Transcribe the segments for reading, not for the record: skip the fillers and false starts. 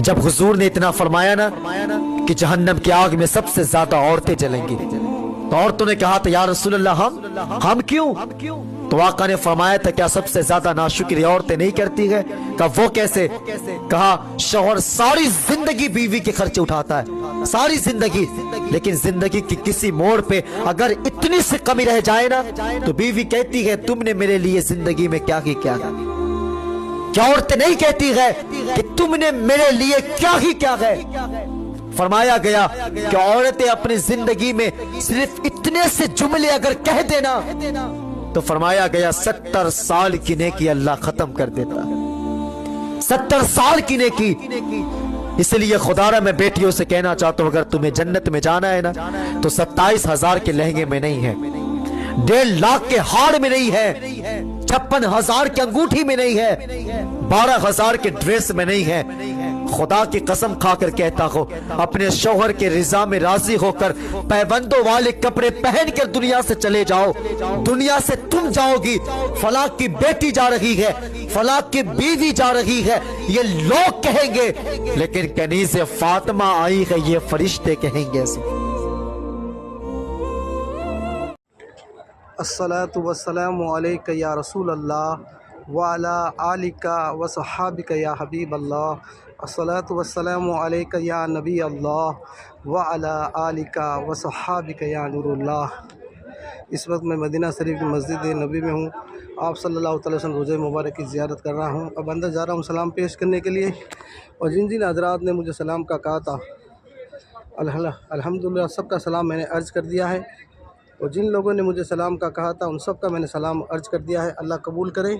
जब हुजूर ने इतना फरमाया ना कि जहन्नम की आग में सबसे ज्यादा औरतें जलेंगी, तो औरतों ने कहा था या रसूल अल्लाह हम क्यों? तो आका ने फरमाया था क्या सबसे ज्यादा नाशुक्री औरतें नहीं करती है? कहा वो कैसे? कहा शौहर सारी जिंदगी बीवी के खर्चे उठाता है, सारी जिंदगी, लेकिन जिंदगी की किसी मोड़ पे अगर इतनी सी कमी रह जाए ना तो बीवी कहती है तुमने मेरे लिए जिंदगी में क्या किया? क्या औरतें नहीं कहती है कि तुमने मेरे लिए क्या ही क्या है? फरमाया गया कि औरतें अपनी जिंदगी में सिर्फ इतने से जुमले अगर कह देना तो फरमाया गया 70 साल की नेकी अल्लाह खत्म कर देता है। 70 साल की नेकी। इसलिए खुदारा मैं बेटियों से कहना चाहता हूं, अगर तुम्हें जन्नत में जाना है ना तो 27,000 के लहंगे में नहीं है, 1.5 लाख के हार में नहीं है, 56,000 की अंगूठी में नहीं है, 12,000 के ड्रेस में नहीं है। खुदा की कसम खाकर कहता हो, अपने शौहर के रिजा में राजी होकर पैबंदों वाले कपड़े पहनकर दुनिया से चले जाओ। दुनिया से तुम जाओगी, फलां की बेटी जा रही है, फलां की बीवी जा रही है, ये लोग कहेंगे, लेकिन कनीज़े फातिमा आई है ये फरिश्ते कहेंगे। अस्सलातु वस्सलामु अलैका या रसूल अल्लाह व अला आलिका व सहाबिका या हबीब अल्लाह। अस्सलातु वस्सलामु अलैका या नबी अल्लाह व अला आलिका व सहाबिका या नूरुल्लाह। इस वक्त मैं मदीना शरीफ की मस्जिद नबी में हूँ। आप सल्लल्लाहु अलैहि वसल्लम रोज़े मुबारक की ज़ियारत कर रहा हूँ। अब अंदर जा रहा हूँ सलाम पेश करने के लिए। और जिन जिन हज़रात ने मुझे सलाम का कहा था अल्हम्दुलिल्लाह सबका सलाम मैंने अर्ज़ कर दिया है। और जिन लोगों ने मुझे सलाम का कहा था उन सब का मैंने सलाम अर्ज़ कर दिया है। अल्लाह कबूल करे।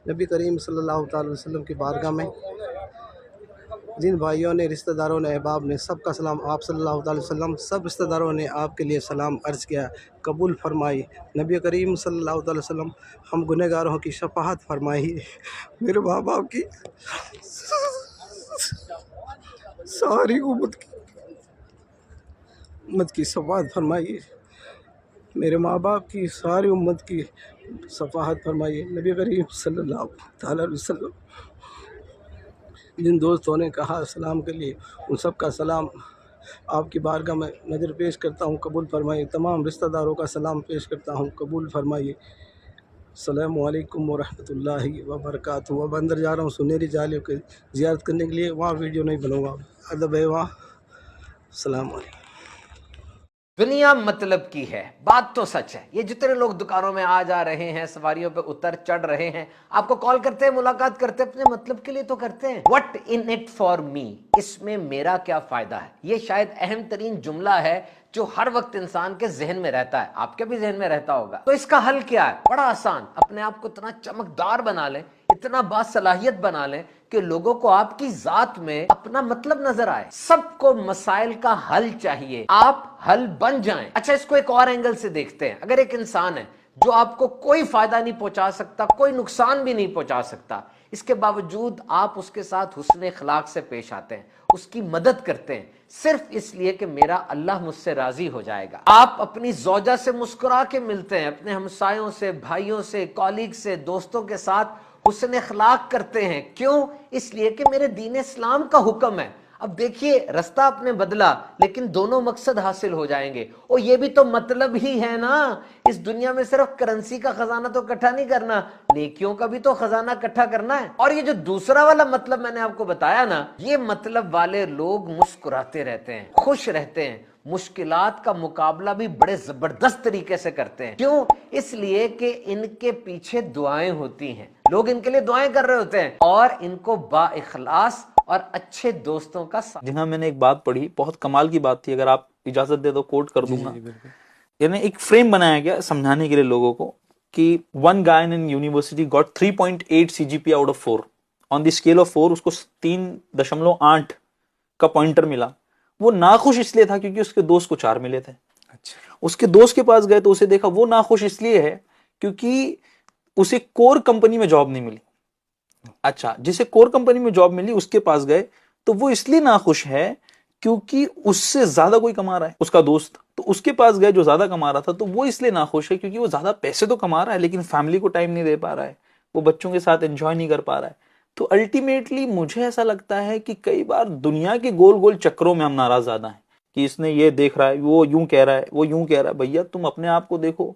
नबी करीम सल्लल्लाहु अलैहि वसल्लम की बारगाह में जिन भाइयों ने, रिश्तेदारों ने, अहबाब ने, सबका सलाम आप सल्लल्लाहु अलैहि वसल्लम, सब रिश्तेदारों ने आपके लिए सलाम अर्ज़ किया, कबूल फरमाई। नबी करीम सल्लल्लाहु अलैहि वसल्लम हम गुनहगारों की शफाअत फरमाई। मेरे माँ बाप की सारी उम्मत की शफाअत फरमाइए। मेरे माँ बाप की सारी उम्मत की शफाअत फरमाइए। नबी करीम सल्लल्लाहु अलैहि वसल्लम जिन दोस्तों ने कहा सलाम के लिए उन सब का सलाम आपकी बारगाह में नज़र पेश करता हूँ, कबूल फरमाइए। तमाम रिश्तेदारों का सलाम पेश करता हूँ, कबूल फरमाइए। अस्सलामु अलैकुम व रहमतुल्लाहि व बरकातुहू। अब अंदर जा रहा हूँ सुनहरी जालियों की ज़ियारत करने के लिए। वहाँ वीडियो नहीं बनाऊँगा, अदब है वहाँ। अस्सलामु अलैकुम। दुनिया मतलब की है, बात तो सच है। ये जितने लोग दुकानों में आ जा रहे हैं, सवारियों पे उतर चढ़ रहे हैं, आपको कॉल करते हैं, मुलाकात करते हैं, अपने मतलब के लिए तो करते हैं। What in it for me, इसमें मेरा क्या फायदा है? ये शायद अहम तरीन जुमला है जो हर वक्त इंसान के जहन में रहता है, आपके भी जहन में रहता होगा। तो इसका हल क्या है? बड़ा आसान, अपने आप को इतना चमकदार बना लें, इतना बासलाहियत बना लें कि लोगों को आपकी जात में अपना मतलब नजर आए। सबको मसाइल का हल चाहिए, आप हल बन जाएं। अच्छा, इसको एक और एंगल से देखते हैं। अगर एक इंसान है जो आपको कोई फायदा नहीं पहुंचा सकता, कोई नुकसान भी नहीं पहुंचा सकता, इसके बावजूद आप उसके साथ हुस्न अखलाक से पेश आते हैं, उसकी मदद करते हैं, सिर्फ इसलिए कि मेरा अल्लाह मुझसे राजी हो जाएगा। आप अपनी ज़ौजा से मुस्कुरा के मिलते हैं, अपने हमसायों से, भाइयों से, कॉलीग से, दोस्तों के साथ हुस्न अखलाक करते हैं। क्यों? इसलिए कि मेरे दीन इस्लाम का हुक्म है। अब देखिए, रास्ता आपने बदला लेकिन दोनों मकसद हासिल हो जाएंगे। और ये भी तो मतलब ही है ना, इस दुनिया में सिर्फ करेंसी का खजाना तो इकट्ठा नहीं करना, नेकियों का भी तो खजाना इकट्ठा करना है। और ये जो दूसरा वाला मतलब मैंने आपको बताया ना, ये मतलब वाले लोग मुस्कुराते रहते हैं, खुश रहते हैं, मुश्किलात का मुकाबला भी बड़े जबरदस्त तरीके से करते हैं। क्यों? इसलिए कि इनके पीछे दुआएं होती हैं, लोग इनके लिए दुआएं कर रहे होते हैं और इनको बाइखलास और अच्छे दोस्तों का साथ। जी हाँ, मैंने एक बात पढ़ी, बहुत कमाल की बात थी, अगर आप इजाजत दे तो कोट कर दूंगा। यानी एक फ्रेम बनाया गया समझाने के लिए लोगों को कि one guy in university got 3.8 CGPA out of 4 on the scale of 4, उसको 3.8 का पॉइंटर मिला। वो नाखुश इसलिए था क्योंकि उसके दोस्त को 4 मिले थे। अच्छा। उसके दोस्त के पास गए तो उसे देखा, वो नाखुश इसलिए है क्योंकि उसे कोर कंपनी में जॉब नहीं मिली। अच्छा, जिसे कोर कंपनी में जॉब मिली उसके पास गए तो वो इसलिए नाखुश है क्योंकि उससे ज्यादा कोई कमा रहा है, उसका दोस्त। तो उसके पास गए जो ज्यादा कमा रहा था, तो वो इसलिए नाखुश है क्योंकि वो ज्यादा पैसे तो कमा रहा है लेकिन फैमिली को टाइम नहीं दे पा रहा है, वो बच्चों के साथ एंजॉय नहीं कर पा रहा है। तो अल्टीमेटली मुझे ऐसा लगता है कि कई बार दुनिया के गोल गोल चक्रों में हम नाराज ज्यादा हैं कि इसने ये देख रहा है, वो यूं कह रहा है, वो यूं कह रहा है। भैया तुम अपने आप को देखो,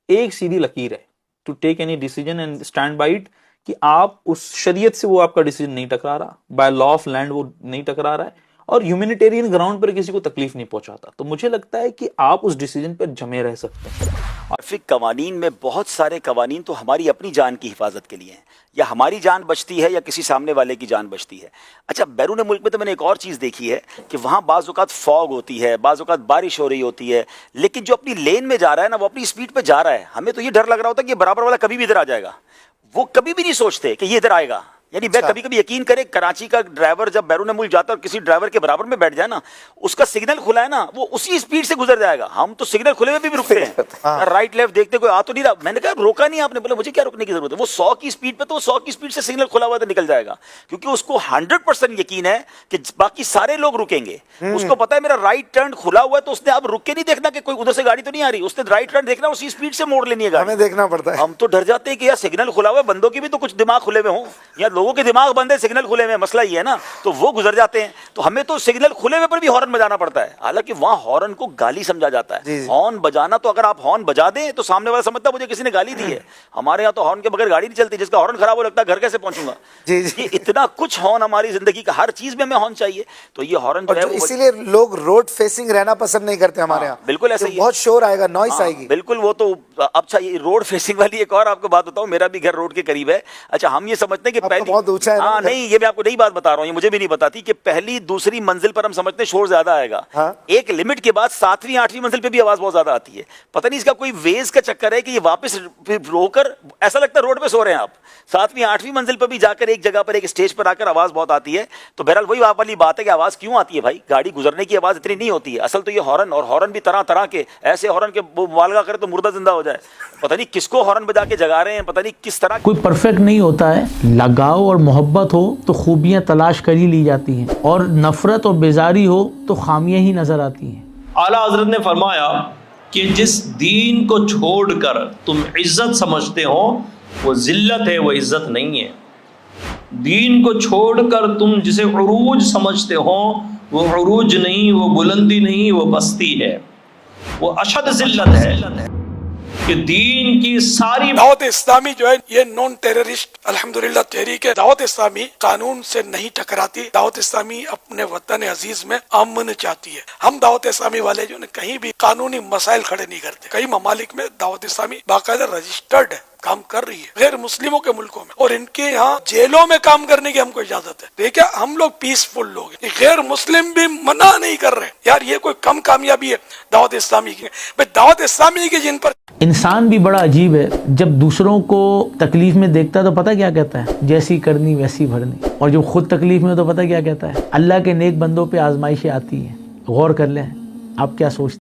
एक सीधी लकीर है to take any decision and stand by it, कि आप उस शरीयत से वो आपका डिसीजन नहीं टकरा रहा, बाय लॉ ऑफ लैंड वो नहीं टकरा रहा है, और ह्यूमैनिटेरियन ग्राउंड पर किसी को तकलीफ नहीं पहुंचाता। तो मुझे लगता है कि आप उस डिसीजन पर जमे रह सकते हैं। ट्रैफिक कवानीन में बहुत सारे कवानीन तो हमारी अपनी जान की हिफाजत के लिए हैं, या हमारी जान बचती है या किसी सामने वाले की जान बचती है। अच्छा, बैरून मुल्क में तो मैंने एक और चीज़ देखी है कि वहाँ बाज़ औक़ात फॉग होती है, बाज़ औक़ात बारिश हो रही होती है, लेकिन जो अपनी लेन में जा रहा है ना, वो अपनी स्पीड पे जा रहा है। हमें तो ये डर लग रहा होता है कि बराबर वाला कभी भी इधर आ जाएगा, वो कभी भी नहीं सोचते कि ये इधर आएगा। यानी मैं कभी कभी यकीन करे, कराची का ड्राइवर जब बैरून मुल्क जाता है और किसी ड्राइवर के बराबर में बैठ जाए ना, उसका सिग्नल खुला है ना, वो उसी स्पीड से गुजर जाएगा। हम तो सिग्नल खुले हुए भी रुकते हैं, राइट लेफ्ट देखते, कोई आ तो नहीं रहा, मैंने कहा रोका नहीं आपने, बोला मुझे क्या रुकने की जरूरत है, वो 100 की स्पीड पे, तो 100 की स्पीड से सिग्नल खुला हुआ तो निकल जाएगा, क्योंकि उसको 100% यकीन है कि बाकी सारे लोग रुकेंगे। उसको पता है मेरा राइट टर्न खुला हुआ है, तो उसने अब रुक के नहीं देखना कि कोई उधर से गाड़ी तो नहीं आ रही, उसने राइट टर्न देखना, उसी स्पीड से मोड़ लेनी है गाड़ी। हमें देखना पड़ता है। हम तो डर जाते हैं कि यार सिग्नल खुला हुआ है, बंदों के भी तो कुछ दिमाग खुले हुए हों, या लोगों के दिमाग बंद है, सिग्नल खुले हुए, मसला ये है ना, तो वो गुजर जाते हैं। तो हमें तो सिग्नल खुले हुए पर भी हॉर्न बजाना पड़ता है, हालांकि वहां हॉर्न को गाली समझा जाता है। हॉर्न बजाना तो अगर आप हॉर्न बजा दें तो सामने वाला समझता है मुझे किसी ने गाली दी है। हमारे यहाँ तो हॉर्न के बगैर गाड़ी नहीं चलती, जिसका हॉर्न खराब हो लगता है घर कैसे पहुंचूंगा। ये इतना कुछ हॉर्न हमारी जिंदगी का, हर चीज में हमें हॉर्न चाहिए। तो ये हॉर्न जो है, इसीलिए लोग रोड फेसिंग रहना पसंद नहीं करते हमारे यहाँ। बिल्कुल ऐसा ही, बहुत शोर आएगा, नॉइस आएगी। बिल्कुल, वो तो अच्छा, ये रोड फेसिंग वाली एक और आपको बात बताऊं, मेरा भी घर रोड के करीब है। अच्छा, हम ये समझते हैं कि पहली, बहुत ऊंचा है। हाँ नहीं, ये मैं आपको नई बात बता रहा हूँ, ये मुझे भी नहीं बताती कि पहली दूसरी मंजिल पर हम समझते हैं शोर ज्यादा आएगा। एक लिमिट के बाद 7वीं 8वीं मंजिल पे भी आवाज बहुत ज्यादा आती है। पता नहीं इसका कोई वेज का चक्कर है कि ये वापस रोकर, ऐसा लगता है रोड पे सो रहे हैं आप। 7वीं 8वीं मंजिल पर भी जाकर एक जगह पर, एक स्टेज पर आकर आवाज बहुत आती है। तो बहरहाल वही वाली बात है कि आवाज क्यों आती है भाई, गाड़ी गुजरने की आवाज इतनी नहीं होती है। असल तो ये हॉर्न, और हॉर्न भी तरह तरह के, ऐसे हॉर्न के मुबालगा करे तो मुर्दा जिंदा हो जाए। पता नहीं किसको हॉर्न बजा के जगा रहे हैं, पता नहीं किस तरह। कोई परफेक्ट नहीं होता है, लगाव और मोहब्बत हो तो खूबियां तलाश कर ही ली जाती हैं, और नफरत और बेजारी हो तो खामियां ही नजर आती हैं। आला हजरत ने फरमाया कि जिस दीन को छोड़कर तुम इज्जत समझते हो वो जिल्लत है, वो इज्जत नहीं है। दीन को छोड़कर तुम जिसे उरूज समझते हो वो उरूज नहीं, वो बुलंदी नहीं, वो बस्ती है, वो अशद जिल्लत है। कि दीन की सारी दावत इस्लामी जो है ये नॉन टेररिस्ट अल्हम्दुलिल्लाह तहरीक है। दावत इस्लामी कानून से नहीं टकराती। दावत इस्लामी अपने वतन अजीज में अमन चाहती है। हम दावत इस्लामी वाले जो कहीं भी कानूनी मसाइल खड़े नहीं करते। कई ममालिक में दावत इस्लामी बाकायदा रजिस्टर्ड है, काम कर रही है गैर मुस्लिमों के मुल्कों में, और इनके यहाँ जेलों में काम करने की हमको इजाजत है। देखिए हम लोग पीसफुल लोग हैं, गैर मुस्लिम भी मना नहीं कर रहे। यार ये कोई कम कामयाबी है दावत इस्लामी की? दावत इस्लामी की जिन पर इंसान भी बड़ा अजीब है, जब दूसरों को तकलीफ में देखता है तो पता क्या कहता है, जैसी करनी वैसी भरनी। और जब खुद तकलीफ में हो तो पता क्या कहता है, अल्लाह के नेक बंदों पे आजमाइशें आती हैं। गौर कर लें आप क्या सोचते हैं।